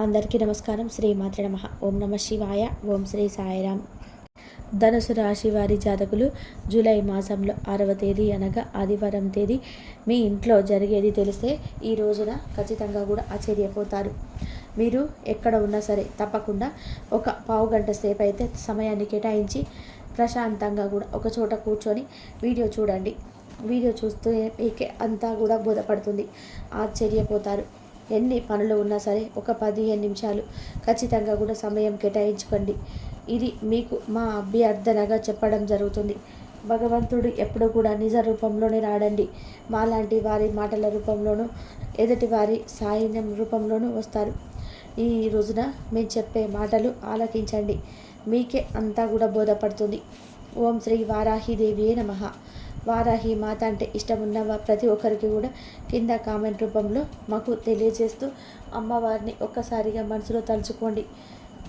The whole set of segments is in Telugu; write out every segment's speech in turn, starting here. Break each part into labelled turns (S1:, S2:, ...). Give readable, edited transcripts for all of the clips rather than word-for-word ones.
S1: అందరికీ నమస్కారం. శ్రీమాత్రే నమః. ఓం నమ శివాయ. ఓం శ్రీ సాయిరామ్. ధనుసు రాశి వారి జాతకులు జూలై మాసంలో 6వ తేదీ అనగా ఆదివారం తేదీ మీ ఇంట్లో జరిగేది తెలిస్తే ఈ రోజున ఖచ్చితంగా కూడా ఆశ్చర్యపోతారు. మీరు ఎక్కడ ఉన్నా సరే తప్పకుండా ఒక పావు గంట సేపు అయితే సమయాన్ని కేటాయించి ప్రశాంతంగా కూడా ఒక చోట కూర్చొని వీడియో చూడండి. వీడియో చూస్తూ మీకే అంతా కూడా బోధపడుతుంది. ఆశ్చర్యపోతారు. ఎన్ని పనులు ఉన్నా సరే ఒక 15 నిమిషాలు ఖచ్చితంగా కూడా సమయం కేటాయించుకోండి. ఇది మీకు మా అభ్యర్థనగా చెప్పడం జరుగుతుంది. భగవంతుడు ఎప్పుడు కూడా నిజ రూపంలోనే రాడండి. మాలాంటి వారి మాటల రూపంలోనూ ఎదుటి వారి సాయం రూపంలోనూ వస్తారు. ఈ రోజున మేము చెప్పే మాటలు ఆలకించండి. మీకే అంతా కూడా బోధపడుతుంది. ఓం శ్రీ వారాహిదేవియే నమః. వారాహి మాత అంటే ఇష్టమున్న ప్రతి ఒక్కరికి కూడా కింద కామెంట్ రూపంలో మాకు తెలియజేస్తూ అమ్మవారిని ఒక్కసారిగా మనసులో తలుచుకోండి.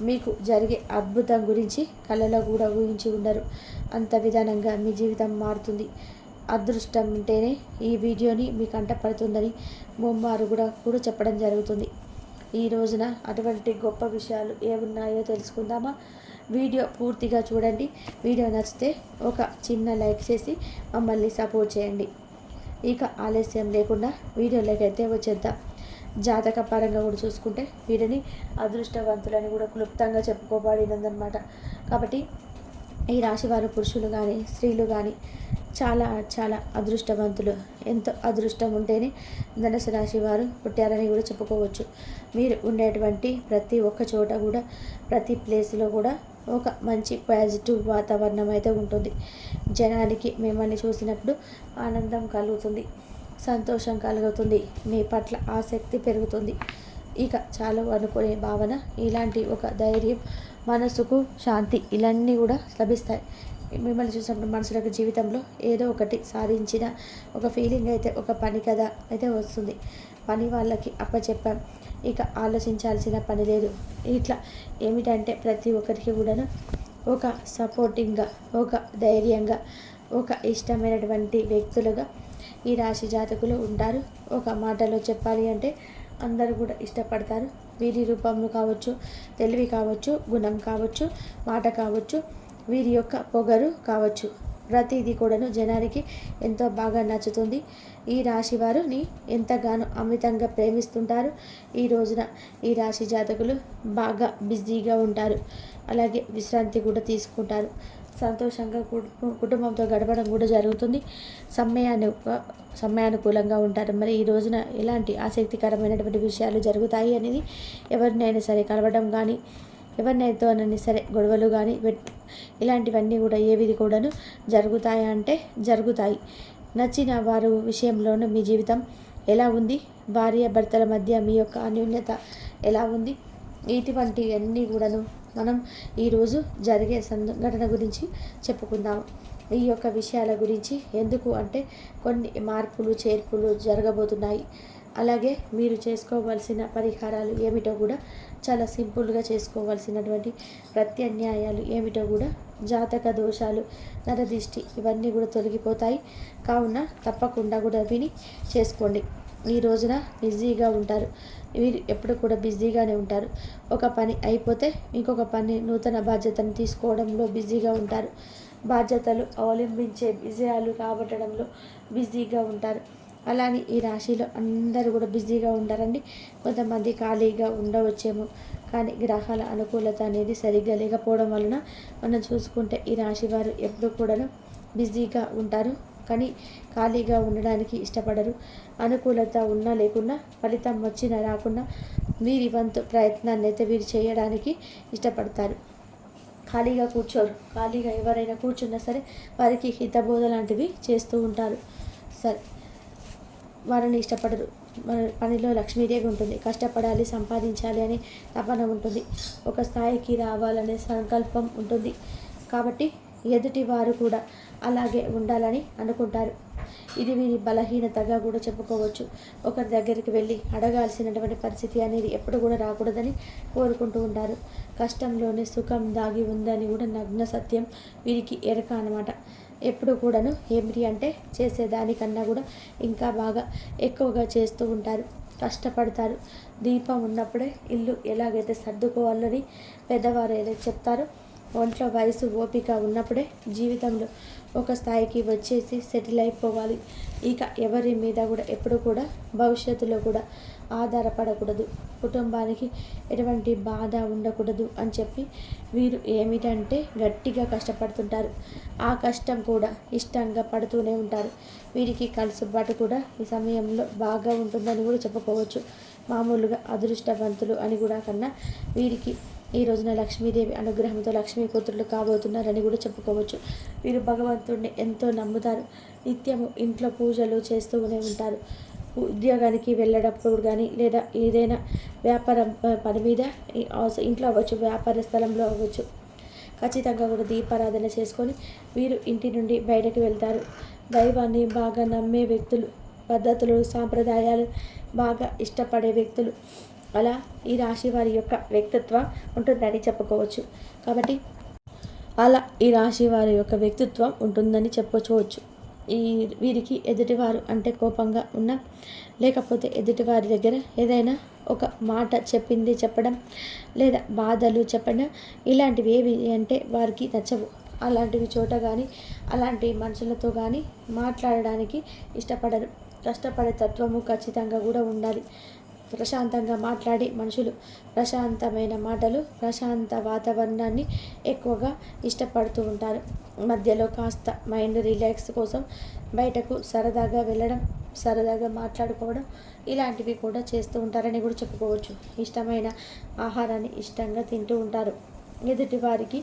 S1: మీకు జరిగే అద్భుతం గురించి కళ్ళలో కూడా ఊహించి ఉండరు. అంత విధానంగా మీ జీవితం మారుతుంది. అదృష్టం ఉంటేనే ఈ వీడియోని మీకు అంటపడుతుందని ముమ్మారు కూడా చెప్పడం జరుగుతుంది. ఈ రోజున అటువంటి గొప్ప విషయాలు ఏమున్నాయో తెలుసుకుందామా? వీడియో పూర్తిగా చూడండి. వీడియో నచ్చితే ఒక చిన్న లైక్ చేసి మమ్మల్ని సపోర్ట్ చేయండి. ఇక ఆలస్యం లేకుండా వీడియోలోకి అయితే వచ్చేద్దాం. జాతక పరంగా కూడా చూసుకుంటే వీరిని అదృష్టవంతులని కూడా క్లుప్తంగా చెప్పుకోబడినదన్నమాట. కాబట్టి ఈ రాశివారు పురుషులు కానీ స్త్రీలు కానీ చాలా చాలా అదృష్టవంతులు. ఎంతో అదృష్టం ఉంటేనే ధనుసు రాశి వారు పుట్టారని కూడా చెప్పుకోవచ్చు. మీరు ఉండేటువంటి ప్రతి ఒక్క చోట కూడా ప్రతి ప్లేస్లో కూడా ఒక మంచి పాజిటివ్ వాతావరణం అయితే ఉంటుంది. జనానికి మిమ్మల్ని చూసినప్పుడు ఆనందం కలుగుతుంది, సంతోషం కలుగుతుంది, మీ పట్ల ఆసక్తి పెరుగుతుంది. ఇక చాలు అనుకునే భావన, ఇలాంటి ఒక ధైర్యం, మనసుకు శాంతి ఇవన్నీ కూడా లభిస్తాయి. మిమ్మల్ని చూసినప్పుడు మనసులకు జీవితంలో ఏదో ఒకటి సాధించిన ఒక ఫీలింగ్ అయితే ఒక పని కథ అయితే వస్తుంది. పని వాళ్ళకి అప్పచెప్పాం, ఇక ఆలోచించాల్సిన పని లేదు. ఇట్లా ఏమిటంటే ప్రతి ఒక్కరికి కూడాను ఒక సపోర్టింగ్గా, ఒక ధైర్యంగా, ఒక ఇష్టమైనటువంటి వ్యక్తులుగా ఈ రాశి జాతకులు ఉంటారు. ఒక మాటలో చెప్పాలి అంటే అందరూ కూడా ఇష్టపడతారు. వీరి రూపంలో కావచ్చు, తెలివి కావచ్చు, గుణం కావచ్చు, మాట కావచ్చు, వీరి యొక్క పొగరు కావచ్చు, ప్రతిదీ కూడాను జనానికి ఎంతో బాగా నచ్చుతుంది. ఈ రాశి వారిని ఎంతగానో అమితంగా ప్రేమిస్తుంటారు. ఈ రోజున ఈ రాశి జాతకులు బాగా బిజీగా ఉంటారు. అలాగే విశ్రాంతి కూడా తీసుకుంటారు. సంతోషంగా కుటుంబంతో గడపడం కూడా జరుగుతుంది. సమయానుకూలంగా ఉంటారు. మరి ఈ రోజున ఎలాంటి ఆసక్తికరమైనటువంటి విషయాలు జరుగుతాయి అనేది, ఎవరినైనా సరే కలవడం కానీ, ఎవరినైతోనైనా సరే గొడవలు కానీ ఇలాంటివన్నీ కూడా ఏవి కూడాను జరుగుతాయా అంటే జరుగుతాయి. నచ్చిన వారు విషయంలోనూ మీ జీవితం ఎలా ఉంది, భార్య భర్తల మధ్య మీ యొక్క అన్యోన్యత ఎలా ఉంది, ఇటువంటివన్నీ కూడాను మనం ఈరోజు జరిగే సంఘటన గురించి చెప్పుకుందాము. ఈ యొక్క విషయాల గురించి ఎందుకు అంటే కొన్ని మార్పులు చేర్పులు జరగబోతున్నాయి. అలాగే మీరు చేసుకోవాల్సిన పరిహారాలు ఏమిటో కూడా చాలా సింపుల్గా చేసుకోవాల్సినటువంటి ప్రత్యామ్నాయాలు ఏమిటో కూడా, జాతక దోషాలు, నరదిష్టి ఇవన్నీ కూడా తొలగిపోతాయి. కావున తప్పకుండా కూడా విని చేసుకోండి. ఈ రోజున బిజీగా ఉంటారు. వీరు ఎప్పుడు కూడా బిజీగానే ఉంటారు. ఒక పని అయిపోతే ఇంకొక పని, నూతన బాధ్యతను తీసుకోవడంలో బిజీగా ఉంటారు. బాధ్యతలు అవలంబించే విజయాలు రాబట్టడంలో బిజీగా ఉంటారు. అలానే ఈ రాశిలో అందరూ కూడా బిజీగా ఉంటారండి. కొంతమంది ఖాళీగా ఉండవచ్చేమో, కానీ గ్రహాల అనుకూలత అనేది సరిగ్గా లేకపోవడం వలన మనం చూసుకుంటే ఈ రాశి వారు ఎప్పుడు కూడాను బిజీగా ఉంటారు. కానీ ఖాళీగా ఉండడానికి ఇష్టపడరు. అనుకూలత ఉన్నా లేకున్నా, ఫలితం వచ్చినా రాకున్నా వీరి వంతు ప్రయత్నాన్ని అయితే వీరు చేయడానికి ఇష్టపడతారు. ఖాళీగా కూర్చోరు. ఖాళీగా ఎవరైనా కూర్చున్నా సరే వారికి హితబోధ లాంటివి చేస్తూ ఉంటారు. సరే, వారిని ఇష్టపడరు. పనిలో లక్ష్మీదేవి ఉంటుంది. కష్టపడాలి, సంపాదించాలి అనే తపన ఉంటుంది. ఒక స్థాయికి రావాలనే సంకల్పం ఉంటుంది. కాబట్టి ఎదుటి వారు కూడా అలాగే ఉండాలని అనుకుంటారు. ఇది వీరి బలహీనతగా కూడా చెప్పుకోవచ్చు. ఒకరి దగ్గరికి వెళ్ళి అడగాల్సినటువంటి పరిస్థితి అనేది ఎప్పుడు కూడా రాకూడదని కోరుకుంటూ ఉంటారు. కష్టంలోనే సుఖం దాగి ఉందని కూడా నగ్న సత్యం వీరికి ఎరక అన్నమాట. ఎప్పుడు కూడాను ఏమిటి అంటే చేసేదానికన్నా కూడా ఇంకా బాగా ఎక్కువగా చేస్తూ ఉంటారు. కష్టపడతారు. దీపం ఉన్నప్పుడే ఇల్లు ఎలాగైతే సర్దుకోవాలని పెద్దవారు ఏదైతే చెప్తారో, ఒంట్లో వయసు ఓపిక ఉన్నప్పుడే జీవితంలో ఒక స్థాయికి వచ్చేసి సెటిల్ అయిపోవాలి. ఇక ఎవరి మీద కూడా ఎప్పుడు కూడా భవిష్యత్తులో కూడా ఆధారపడకూడదు, కుటుంబానికి ఎటువంటి బాధ ఉండకూడదు అని చెప్పి వీరు ఏమిటంటే గట్టిగా కష్టపడుతుంటారు. ఆ కష్టం కూడా ఇష్టంగా పడుతూనే ఉంటారు. వీరికి కలుసుబాటు కూడా ఈ సమయంలో బాగా ఉంటుందని కూడా చెప్పుకోవచ్చు. మామూలుగా అదృష్టవంతులు అని కూడా కన్నా వీరికి ఈ రోజున లక్ష్మీదేవి అనుగ్రహంతో లక్ష్మీ పుత్రులు కాబోతున్నారని కూడా చెప్పుకోవచ్చు. వీరు భగవంతుడిని ఎంతో నమ్ముతారు. నిత్యము ఇంట్లో పూజలు చేస్తూనే ఉంటారు. ఉద్యోగానికి వెళ్ళేటప్పుడు కానీ లేదా ఏదైనా వ్యాపారం పని మీద ఇంట్లో అవ్వచ్చు, వ్యాపార స్థలంలో అవ్వచ్చు, ఖచ్చితంగా కూడా దీపారాధన చేసుకొని వీరు ఇంటి నుండి బయటకు వెళ్తారు. దైవాన్ని బాగా నమ్మే వ్యక్తులు, పద్ధతులు సాంప్రదాయాలు బాగా ఇష్టపడే వ్యక్తులు, అలా ఈ రాశి వారి యొక్క వ్యక్తిత్వం ఉంటుందని చెప్పుకోవచ్చు. కాబట్టి అలా ఈ రాశి వారి యొక్క వ్యక్తిత్వం ఉంటుందని చెప్పుకోవచ్చు. వీరికి ఎదుటివారు అంటే కోపంగా ఉన్న, లేకపోతే ఎదుటివారి దగ్గర ఏదైనా ఒక మాట చెప్పడం లేదా బాధలు చెప్పడం ఇలాంటివి ఏవి అంటే వారికి నచ్చవు. అలాంటివి చోట కానీ అలాంటి మనుషులతో కానీ మాట్లాడడానికి ఇష్టపడరు. కష్టపడే తత్వము ఖచ్చితంగా కూడా ఉండాలి. ప్రశాంతంగా మాట్లాడి మనుషులు ప్రశాంతమైన మాటలు, ప్రశాంత వాతావరణాన్ని ఎక్కువగా ఇష్టపడుతూ ఉంటారు. మధ్యలో కాస్త మైండ్ రిలాక్స్ కోసం బయటకు సరదాగా వెళ్ళడం, సరదాగా మాట్లాడుకోవడం ఇలాంటివి కూడా చేస్తూ ఉంటారని కూడా చెప్పుకోవచ్చు. ఇష్టమైన ఆహారాన్ని ఇష్టంగా తింటూ ఉంటారు. ఎదుటి వారికి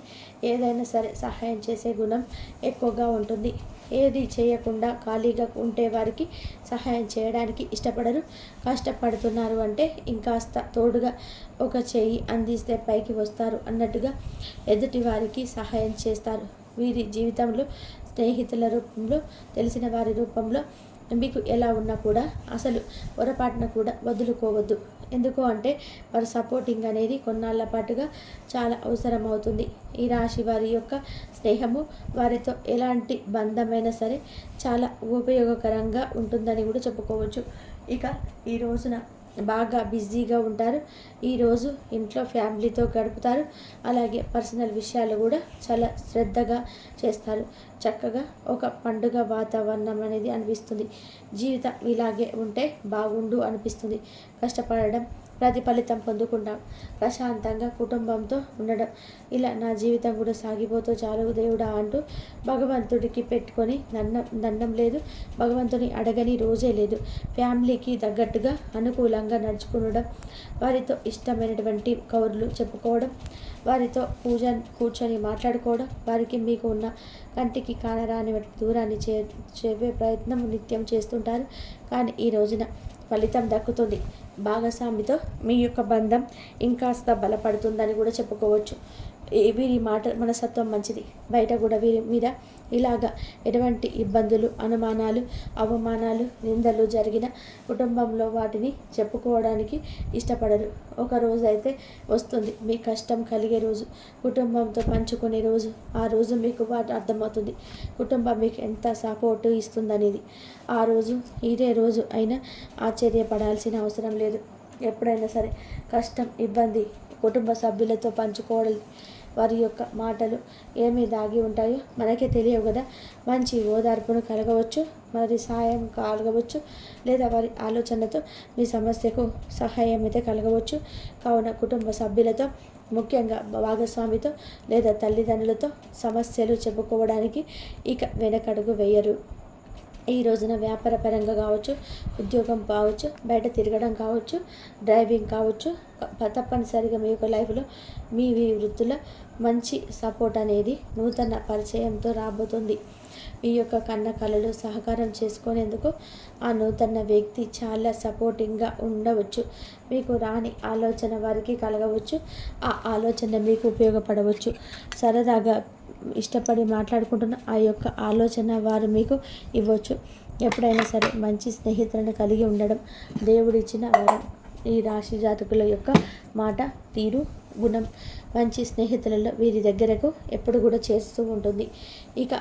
S1: ఏదైనా సరే సహాయం చేసే గుణం ఎక్కువగా ఉంటుంది. ఏది చేయకుండా ఖాళీగా ఉంటే వారికి సహాయం చేయడానికి ఇష్టపడరు. కష్టపడుతున్నారు అంటే ఇంకాస్త తోడుగా ఒక చెయ్యి అందిస్తే పైకి వస్తారు అన్నట్టుగా ఎదుటి వారికి సహాయం చేస్తారు. వీరి జీవితంలో స్నేహితుల రూపంలో, తెలిసిన వారి రూపంలో మీకు ఎలా ఉన్నా కూడా అసలు పొరపాటున కూడా వదులుకోవద్దు. ఎందుకు అంటే వారి సపోర్టింగ్ అనేది కొన్నాళ్ళ పాటుగా చాలా అవసరం అవుతుంది. ఈ రాశి వారి యొక్క స్నేహము వారితో ఎలాంటి బంధమైనా సరే చాలా ఉపయోగకరంగా ఉంటుందని కూడా చెప్పుకోవచ్చు. ఇక ఈ రోజున బాగా బిజీగా ఉంటారు. ఈరోజు ఇంట్లో ఫ్యామిలీతో గడుపుతారు. అలాగే పర్సనల్ విషయాలు కూడా చాలా శ్రద్ధగా చేస్తారు. చక్కగా ఒక పండుగ వాతావరణం అనేది అనిపిస్తుంది. జీవితం ఇలాగే ఉంటే బాగుండు అనిపిస్తుంది. కష్టపడడం, ప్రతిఫలితం పొందుకుంటాం, ప్రశాంతంగా కుటుంబంతో ఉండడం, ఇలా నా జీవితం కూడా సాగిపోతూ చాలు దేవుడా అంటూ భగవంతుడికి పెట్టుకొని దండం లేదు, భగవంతుని అడగని రోజే లేదు. ఫ్యామిలీకి తగ్గట్టుగా అనుకూలంగా నడుచుకునడం, వారితో ఇష్టమైనటువంటి కౌర్లు చెప్పుకోవడం, వారితో కూర్చొని మాట్లాడుకోవడం, వారికి మీకు ఉన్న కంటికి కానరాని దూరాన్ని చేవే ప్రయత్నం నిత్యం చేస్తుంటారు. కానీ ఈ రోజున ఫలితం దక్కుతుంది. భాగస్వామితో మీ యొక్క బంధం ఇంకాస్త బలపడుతుందని కూడా చెప్పుకోవచ్చు. వీరి మనస్తత్వం మంచిది. బయట కూడా వీరి మీద ఇలాగా ఎటువంటి ఇబ్బందులు, అనుమానాలు, అవమానాలు, నిందలు జరిగిన కుటుంబంలో వాటిని చెప్పుకోవడానికి ఇష్టపడరు. ఒక రోజు అయితే వస్తుంది మీ కష్టం కలిగే రోజు, కుటుంబంతో పంచుకునే రోజు. ఆ రోజు మీకు వాటి అర్థమవుతుంది కుటుంబం మీకు ఎంత సపోర్టు ఇస్తుందనేది. ఆ రోజు ఇదే రోజు అయినా ఆశ్చర్యపడాల్సిన అవసరం లేదు. ఎప్పుడైనా సరే కష్టం, ఇబ్బంది కుటుంబ సభ్యులతో పంచుకోవడం, వారి యొక్క మాటలు ఏమి దాగి ఉంటాయో మనకే తెలియవు కదా. మంచి ఓదార్పును కలగవచ్చు, మరి సాయం కలగవచ్చు, లేదా వారి ఆలోచనలతో మీ సమస్యకు సహాయం అయితే కలగవచ్చు. కావున కుటుంబ సభ్యులతో, ముఖ్యంగా భాగస్వామితో లేదా తల్లిదండ్రులతో సమస్యలు చెప్పుకోవడానికి ఇక వెనకడుగు వేయరు. ఈ రోజున వ్యాపారపరంగా కావచ్చు, ఉద్యోగం కావచ్చు, బయట తిరగడం కావచ్చు, డ్రైవింగ్ కావచ్చు, తప్పనిసరిగా మీ యొక్క లైఫ్లో మీ వృత్తిలో మంచి సపోర్ట్ అనేది నూతన పరిచయంతో రాబోతుంది. మీ యొక్క కన్న కళలు సహకారం చేసుకునేందుకు ఆ నూతన వ్యక్తి చాలా సపోర్టింగ్గా ఉండవచ్చు. మీకు రాని ఆలోచన వారికి కలగవచ్చు. ఆ ఆలోచన మీకు ఉపయోగపడవచ్చు. సరదాగా ఇష్టపడి మాట్లాడుకుంటున్న ఆ యొక్క ఆలోచన వారు మీకు ఇవ్వచ్చు. ఎప్పుడైనా సరే మంచి స్నేహితులను కలిగి ఉండడం దేవుడిచ్చిన వరం. ఈ రాశి జాతకుల యొక్క మాట తీరు, గుణం మంచి స్నేహితులలో వీరి దగ్గరకు ఎప్పుడు కూడా చేస్తూ ఉంటుంది. ఇక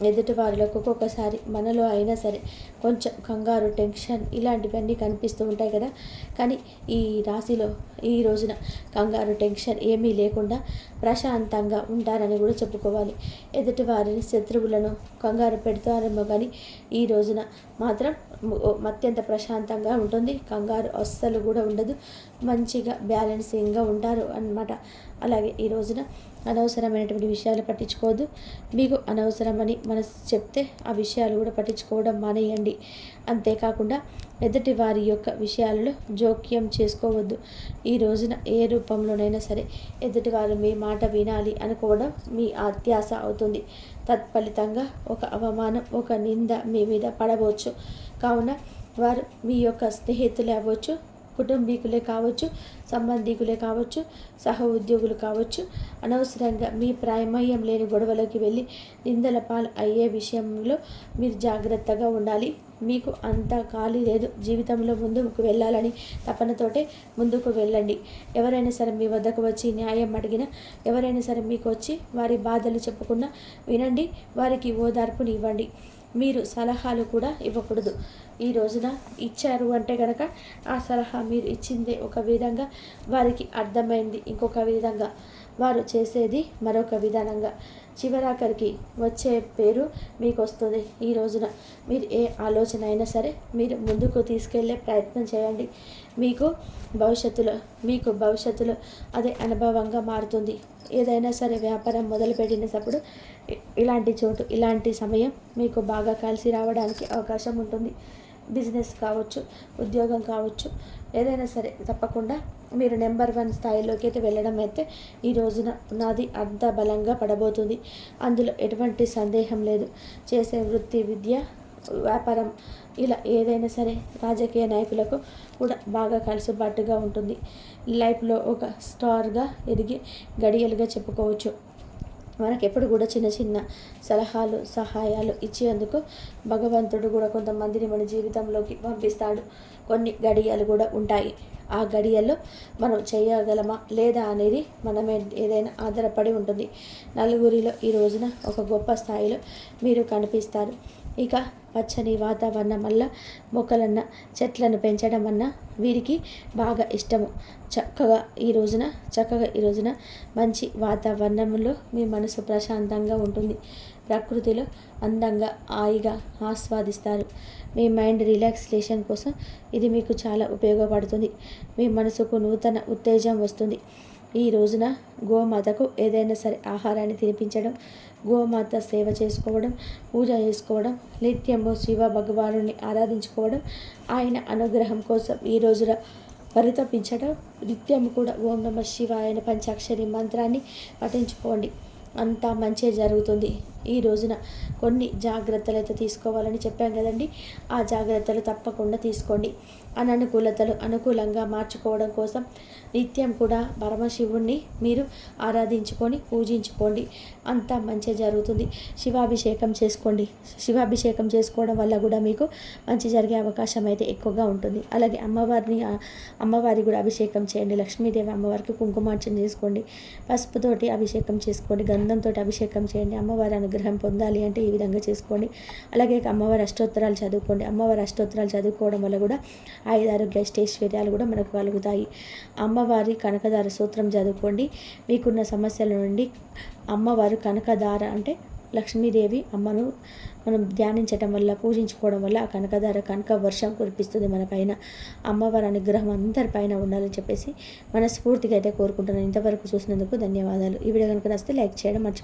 S1: ఎదుటి వారిలోకి ఒక్కొక్కసారి మనలో అయినా సరే కొంచెం కంగారు, టెన్షన్ ఇలాంటివన్నీ కనిపిస్తూ ఉంటాయి కదా. కానీ ఈ రాశిలో ఈ రోజున కంగారు, టెన్షన్ ఏమీ లేకుండా ప్రశాంతంగా ఉంటారని కూడా చెప్పుకోవాలి. ఎదుటి వారిని, శత్రువులను కంగారు పెడతారేమో కానీ ఈ రోజున మాత్రం అత్యంత ప్రశాంతంగా ఉంటుంది. కంగారు అస్సలు కూడా ఉండదు. మంచిగా బ్యాలెన్సింగ్గా ఉంటారు అన్నమాట. అలాగే ఈ రోజున అనవసరమైనటువంటి విషయాలు పట్టించుకోవద్దు. మీకు అనవసరమని మనసు చెప్తే ఆ విషయాలు కూడా పట్టించుకోవడం మానేయండి. అంతేకాకుండా ఎదుటి వారి యొక్క విషయాలలో జోక్యం చేసుకోవద్దు. ఈ రోజున ఏ రూపంలోనైనా సరే ఎదుటివారు మీ మాట వినాలి అనుకోవడం మీ అత్యాశ అవుతుంది. తత్ఫలితంగా ఒక అవమానం, ఒక నింద మీ మీద పడవచ్చు. కావున వారు మీ యొక్క స్నేహితులే అవ్వచ్చు, కుటుంబీకులే కావచ్చు, సంబంధికులే కావచ్చు, సహ ఉద్యోగులు కావచ్చు, అనవసరంగా మీ ప్రమేయం లేని గొడవలోకి వెళ్ళి నిందల పాలు అయ్యే విషయంలో మీరు జాగ్రత్తగా ఉండాలి. మీకు అంత ఖాళీ లేదు. జీవితంలో ముందుకు వెళ్ళాలని తపనతోటే ముందుకు వెళ్ళండి. ఎవరైనా సరే మీ వద్దకు వచ్చి న్యాయం అడిగినా, ఎవరైనా సరే మీకు వచ్చి వారి బాధలు చెప్పుకున్నా వినండి, వారికి ఓదార్పునివ్వండి. మీరు సలహాలు కూడా ఇవ్వకూడదు. ఈ రోజున ఇచ్చారు అంటే కనుక ఆ సలహా మీరు ఇచ్చిందే ఒక విధంగా, వారికి అర్థమైంది ఇంకొక విధంగా, వారు చేసేది మరొక విధానంగా, చివరాఖరికి వచ్చే పేరు మీకు వస్తుంది. ఈ రోజున మీరు ఏ ఆలోచన అయినా సరే మీరు ముందుకు తీసుకెళ్లే ప్రయత్నం చేయండి. మీకు భవిష్యత్తులో అదే అనుభవంగా మారుతుంది. ఏదైనా సరే వ్యాపారం మొదలుపెట్టినప్పుడు ఇలాంటి చోటు, ఇలాంటి సమయం మీకు బాగా కలిసి రావడానికి అవకాశం ఉంటుంది. బిజినెస్ కావచ్చు, ఉద్యోగం కావచ్చు, ఏదైనా సరే తప్పకుండా మీరు నెంబర్ 1 స్థాయిలోకి అయితే వెళ్ళడం అయితే ఈ రోజున నాది అంత బలంగా పడబోతుంది. అందులో ఎటువంటి సందేహం లేదు. చేసే వృత్తి, విద్య, వ్యాపారం ఇలా ఏదైనా సరే రాజకీయ నాయకులకు కూడా బాగా కలుసుబాటుగా ఉంటుంది. లైఫ్లో ఒక స్టార్గా ఎదిగి గడియలుగా చెప్పుకోవచ్చు. మనకెప్పుడు కూడా చిన్న చిన్న సలహాలు, సహాయాలు ఇచ్చేందుకు భగవంతుడు కూడా కొంతమందిని మన జీవితంలోకి పంపిస్తాడు. కొన్ని గడియలు కూడా ఉంటాయి. ఆ గడియల్లో మనం చేయగలమా లేదా అనేది మనమే ఏదైనా ఆధారపడి ఉంటుంది. నలుగురిలో ఈ రోజున ఒక గొప్ప స్థాయిలో మీరు కనిపిస్తారు. ఇక పచ్చని వాతావరణం వల్ల మొక్కలన్న, చెట్లను పెంచడం అన్న వీరికి బాగా ఇష్టము. చక్కగా ఈ రోజున మంచి వాతావరణంలో మీ మనసు ప్రశాంతంగా ఉంటుంది. ప్రకృతిలో అందంగా, హాయిగా ఆస్వాదిస్తారు. మీ మైండ్ రిలాక్సేషన్ కోసం ఇది మీకు చాలా ఉపయోగపడుతుంది. మీ మనసుకు నూతన ఉత్తేజం వస్తుంది. ఈ రోజున గోమాతకు ఏదైనా సరే ఆహారాన్ని తినిపించడం, గోమాత సేవ చేసుకోవడం, పూజ చేసుకోవడం, నిత్యము శివ భగవానుని ఆరాధించుకోవడం, ఆయన అనుగ్రహం కోసం ఈ రోజున పరితపించడం, నిత్యం కూడా ఓం నమః శివాయ అనే పంచాక్షరి మంత్రాన్ని పఠించుకోండి. అంతా మంచి జరుగుతుంది. ఈ రోజున కొన్ని జాగ్రత్తలు అయితే తీసుకోవాలని చెప్పాం కదండి. ఆ జాగ్రత్తలు తప్పకుండా తీసుకోండి. అననుకూలతలు అనుకూలంగా మార్చుకోవడం కోసం నిత్యం కూడా పరమశివుణ్ణి మీరు ఆరాధించుకొని పూజించుకోండి. అంతా మంచి జరుగుతుంది. శివాభిషేకం చేసుకోండి. శివాభిషేకం చేసుకోవడం వల్ల కూడా మీకు మంచి జరిగే అవకాశం అయితే ఎక్కువగా ఉంటుంది. అలాగే అమ్మవారి కూడా అభిషేకం చేయండి. లక్ష్మీదేవి అమ్మవారికి కుంకుమార్చన చేసుకోండి. పసుపుతోటి అభిషేకం చేసుకోండి. గంధంతో అభిషేకం చేయండి. అమ్మవారి అనుగ్రహం పొందాలి అంటే ఈ విధంగా చేసుకోండి. అలాగే అమ్మవారి అష్టోత్తరాలు చదువుకోండి. అమ్మవారి అష్టోత్తరాలు చదువుకోవడం వల్ల కూడా ఆయురారోగ్య అష్టైశ్వర్యాలు కూడా మనకు కలుగుతాయి. అమ్మవారి కనకదార సూత్రం చదువుకోండి. మీకున్న సమస్యల నుండి అమ్మవారు కనకదార అంటే లక్ష్మీదేవి అమ్మను మనం ధ్యానించడం వల్ల, పూజించుకోవడం వల్ల ఆ కనక వర్షం కురిపిస్తుంది మన పైన. అమ్మవారి అనుగ్రహం అందరిపైన ఉండాలని చెప్పేసి మనస్ఫూర్తిగా అయితే కోరుకుంటున్నాను. ఇంతవరకు చూసినందుకు ధన్యవాదాలు. ఈ వీడియో కనుక నచ్చితే లైక్ చేయడం మర్చిపోండి.